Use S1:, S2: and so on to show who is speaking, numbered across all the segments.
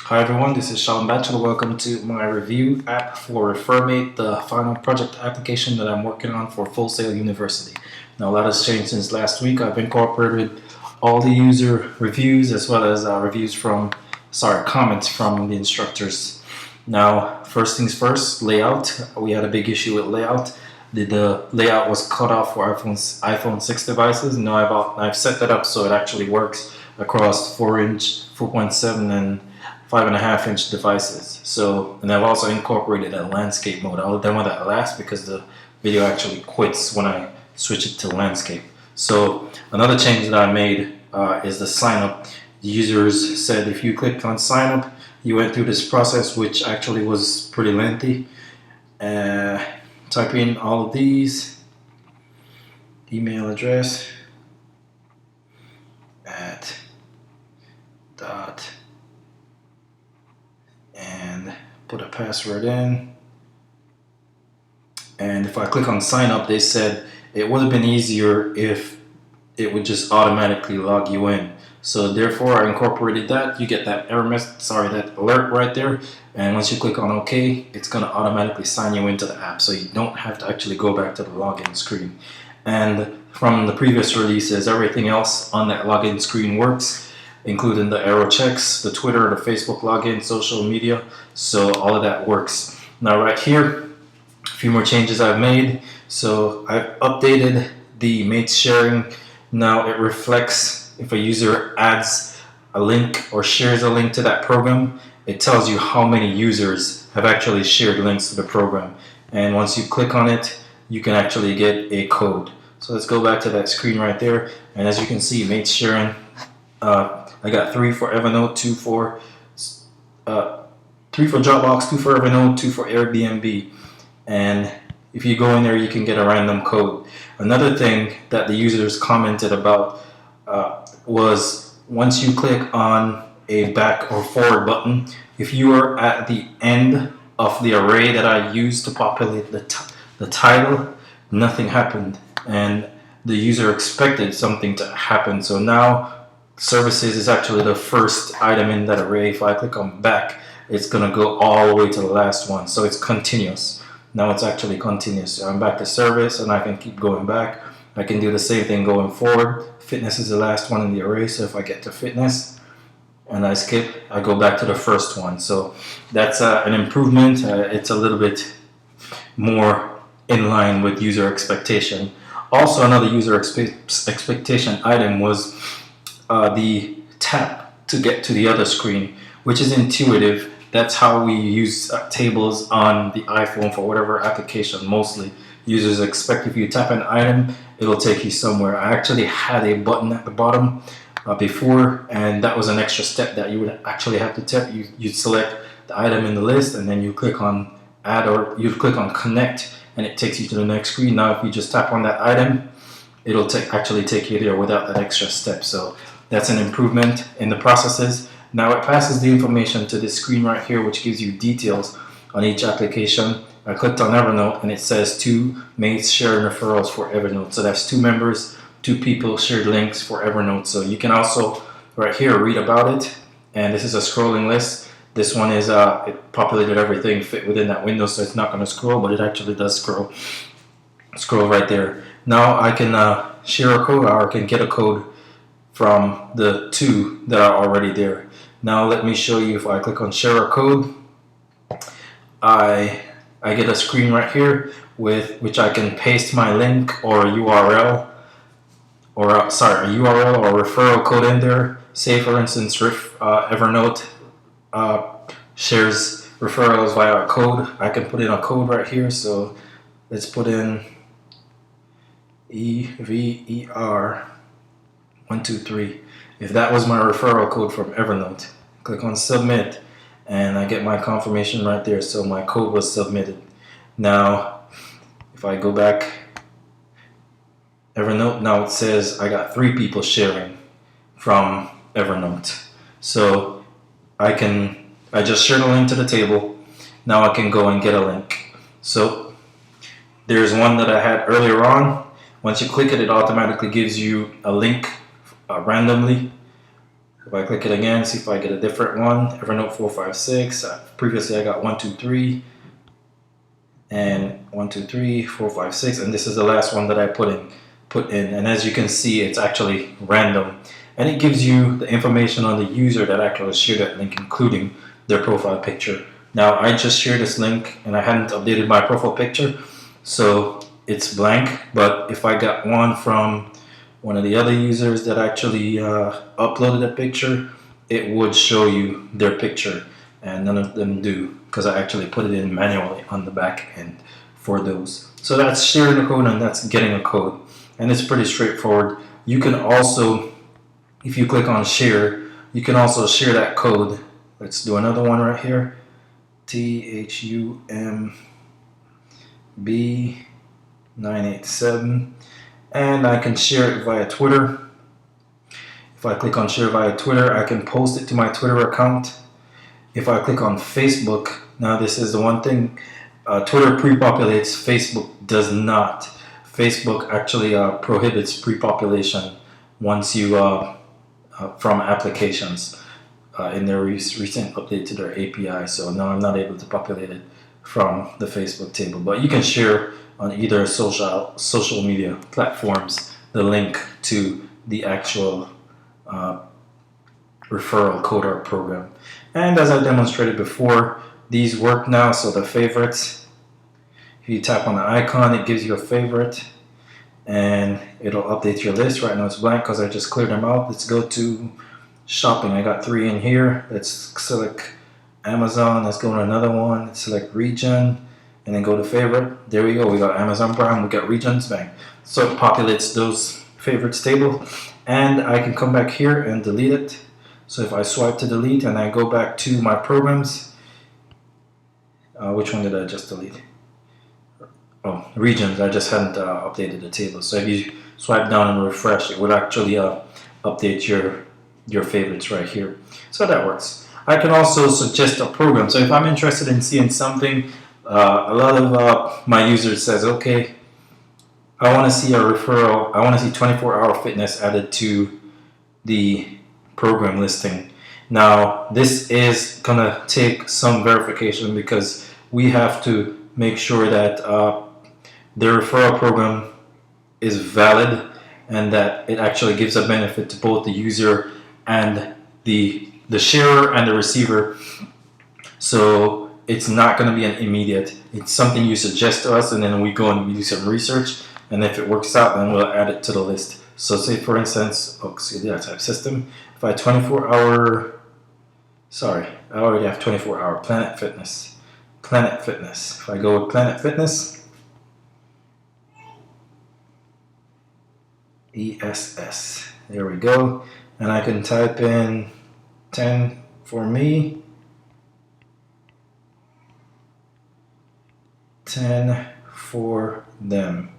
S1: Hi everyone, this is Shawn Batchelor. Welcome to my review app for ReferMate, the final project application that I'm working on for Full Sail University. Now a lot has changed since last week. I've incorporated all the user reviews as well as comments from the instructors. Now, first things first, layout. We had a big issue with layout. The layout was cut off for iPhone 6 devices. Now I've set that up so it actually works across 4-inch, 4.7 and 5.5-inch devices. And I've also incorporated a landscape mode. I'll demo that last because the video actually quits when I switch it to landscape. So another change that I made is the sign up. The users said if you clicked on sign up, you went through this process, which actually was pretty lengthy. Type in all of these, email address at dot, and put a password in. And if I click on sign up, they said it would have been easier if it would just automatically log you in. So therefore I incorporated that. You get that that alert right there, and once you click on OK, it's going to automatically sign you into the app, so you don't have to actually go back to the login screen. And from the previous releases, everything else on that login screen works, including the arrow checks, the Twitter, the Facebook login, social media, so all of that works. Now right here, a few more changes I've made. So I've updated the mates sharing. Now it reflects if a user adds a link or shares a link to that program, it tells you how many users have actually shared links to the program. And once you click on it, you can actually get a code. So let's go back to that screen right there. And as you can see, mates sharing, I got 3 for Evernote, 3 for Dropbox, 2 for Evernote, 2 for Airbnb. And if you go in there, you can get a random code. Another thing that the users commented about was once you click on a back or forward button, if you are at the end of the array that I used to populate the title, nothing happened, and the user expected something to happen. So now services is actually the first item in that array. If I click on back, it's going to go all the way to the last one, so it's continuous. Now it's actually continuous. So I'm back to service and I can keep going back. I can do the same thing going forward. Fitness is the last one in the array, so if I get to fitness and I skip, I go back to the first one. So that's an improvement. It's a little bit more in line with user expectation. Also, another user expectation item was the tap to get to the other screen, which is intuitive. That's how we use tables on the iPhone for whatever application. Mostly users expect if you tap an item, it'll take you somewhere. I actually had a button at the bottom before, and that was an extra step that you would actually have to tap. You'd select the item in the list, and then you click on add, or you click on connect, and it takes you to the next screen. Now if you just tap on that item, it'll actually take you there without that extra step. So that's an improvement in the processes. Now it passes the information to this screen right here, which gives you details on each application. I clicked on Evernote and it says 2 mates shared referrals for Evernote. So that's 2 members, 2 people shared links for Evernote. So you can also right here read about it. And this is a scrolling list. This one is it populated everything fit within that window, so it's not going to scroll, but it actually does scroll right there. Now I can share a code, or I can get a code from the 2 that are already there. Now let me show you. If I click on share a code, I get a screen right here with which I can paste my link or a URL or referral code in there. Say for instance, Evernote shares referrals via a code. I can put in a code right here. So let's put in EVER123. If that was my referral code from Evernote, click on submit, and I get my confirmation right there. So my code was submitted. Now, if I go back, Evernote, now it says I got 3 people sharing from Evernote. So I just shared a link to the table. Now I can go and get a link. So there's one that I had earlier on. Once you click it, it automatically gives you a link randomly. If I click it again, see if I get a different one. Evernote 456. Previously I got 123 and 123 456, and this is the last one that I put in. And as you can see, it's actually random, and it gives you the information on the user that actually shared that link, including their profile picture. Now I just shared this link and I hadn't updated my profile picture, so it's blank. But if I got one from one of the other users that actually uploaded a picture, it would show you their picture, and none of them do because I actually put it in manually on the back end for those. So that's sharing a code and that's getting a code, and it's pretty straightforward. You can also, if you click on share, you can also share that code. Let's do another one right here. THUMB987, and I can share it via Twitter. If I click on share via Twitter, I can post it to my Twitter account. If I click on Facebook, now this is the one thing, Twitter pre-populates, Facebook does not. Facebook actually prohibits pre-population once you from applications in their recent update to their API. So now I'm not able to populate it from the Facebook table, but you can share on either social media platforms the link to the actual referral code or program. And as I demonstrated before, these work now. So the favorites, if you tap on the icon, it gives you a favorite and it'll update your list. Right now it's blank because I just cleared them out. Let's go to shopping. I got 3 in here. Let's select Amazon. Let's go to another one. Let's select region and then go to favorite. There we go. We got Amazon Prime, we got regions, bang. So it populates those favorites table, and I can come back here and delete it. So if I swipe to delete and I go back to my programs, which one did I just delete? Oh, regions. I just hadn't updated the table. So if you swipe down and refresh, it would actually update your favorites right here. So that works. I can also suggest a program. So if I'm interested in seeing something, a lot of my users says, okay, I want to see a referral. I want to see 24-hour fitness added to the program listing. Now, this is going to take some verification because we have to make sure that the referral program is valid and that it actually gives a benefit to both the user and the sharer and the receiver. So it's not going to be an immediate. It's something you suggest to us, and then we go and we do some research, and if it works out, then we'll add it to the list. So say for instance, type system. If I 24-hour, sorry, I already have 24-hour Planet Fitness. Planet Fitness. If I go with Planet Fitness, ESS. There we go. And I can type in 10 for me, 10 for them.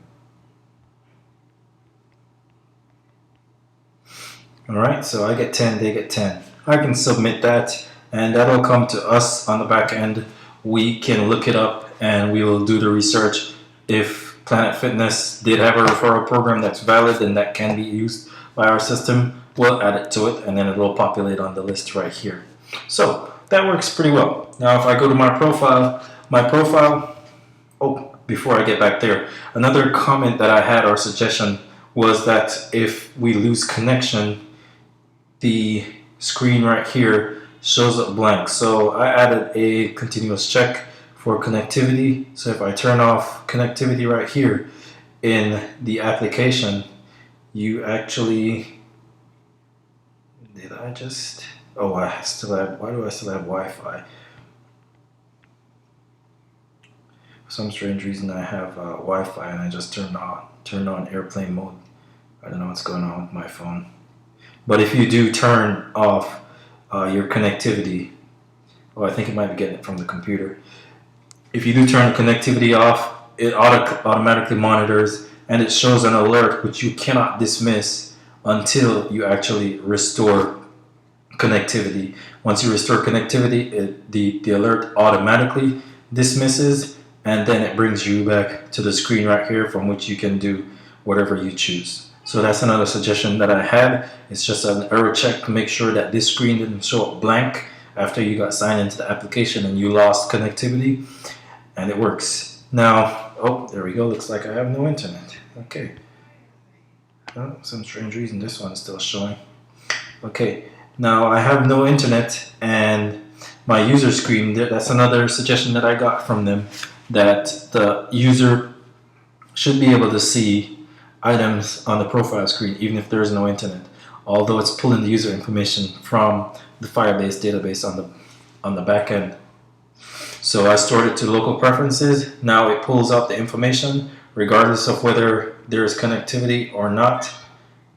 S1: Alright, so I get 10, they get 10. I can submit that, and that'll come to us on the back end. We can look it up and we will do the research. If Planet Fitness did have a referral program that's valid and that can be used by our system, we'll add it to it, and then it will populate on the list right here. So that works pretty well. Now if I go to my profile, oh, before I get back there, another comment that I had or suggestion was that if we lose connection, the screen right here shows up blank. So I added a continuous check for connectivity. So if I turn off connectivity right here in the application, you actually, did I just, oh, I still have, why do I still have Wi-Fi? For some strange reason I have Wi-Fi and I just turned on airplane mode. I don't know what's going on with my phone. But if you do turn off your connectivity, oh, I think it might be getting it from the computer. If you do turn connectivity off, it automatically monitors and it shows an alert which you cannot dismiss until you actually restore connectivity. Once you restore connectivity, the alert automatically dismisses, and then it brings you back to the screen right here from which you can do whatever you choose. So that's another suggestion that I had. It's just an error check to make sure that this screen didn't show up blank after you got signed into the application and you lost connectivity, and it works. Now, oh, there we go. Looks like I have no internet. Okay. Oh, some strange reason this one's still showing. Okay, now I have no internet and my user screen, that's another suggestion that I got from them, that the user should be able to see items on the profile screen even if there is no internet, although it's pulling the user information from the Firebase database on the back end. So I stored it to local preferences. Now it pulls out the information regardless of whether there is connectivity or not,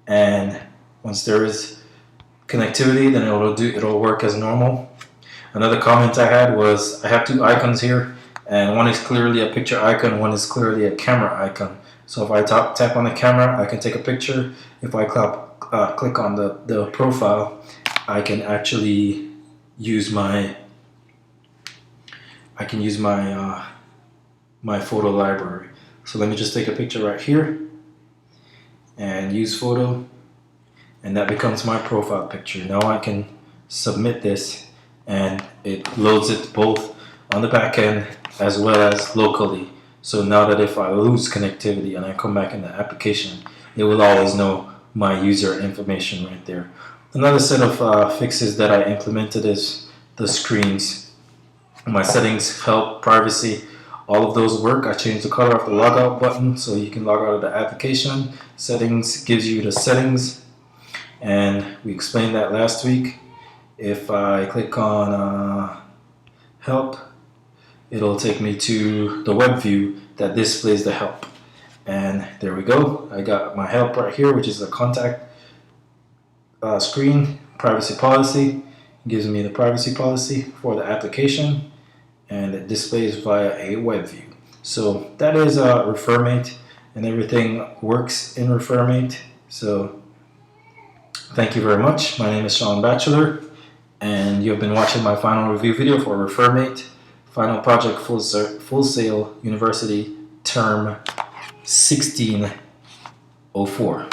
S1: and once there is connectivity, then it'll work as normal. Another comment I had was I have two icons here, and one is clearly a picture icon, one is clearly a camera icon. So if I tap on the camera, I can take a picture. If I click on the profile, I can actually use my my photo library. So let me just take a picture right here and use photo, and that becomes my profile picture. Now I can submit this and it loads it both on the back end as well as locally. So now that if I lose connectivity and I come back in the application, it will always know my user information right there. Another set of fixes that I implemented is the screens. My settings, help, privacy, all of those work. I changed the color of the logout button so you can log out of the application. Settings gives you the settings, and we explained that last week. If I click on help, it'll take me to the web view that displays the help. And there we go. I got my help right here, which is the contact screen. Privacy policy gives me the privacy policy for the application, and it displays via a web view. So that is ReferMate, and everything works in ReferMate. So thank you very much. My name is Shawn Batchelor, and you've been watching my final review video for ReferMate Final Project Full Sail University Term 1604.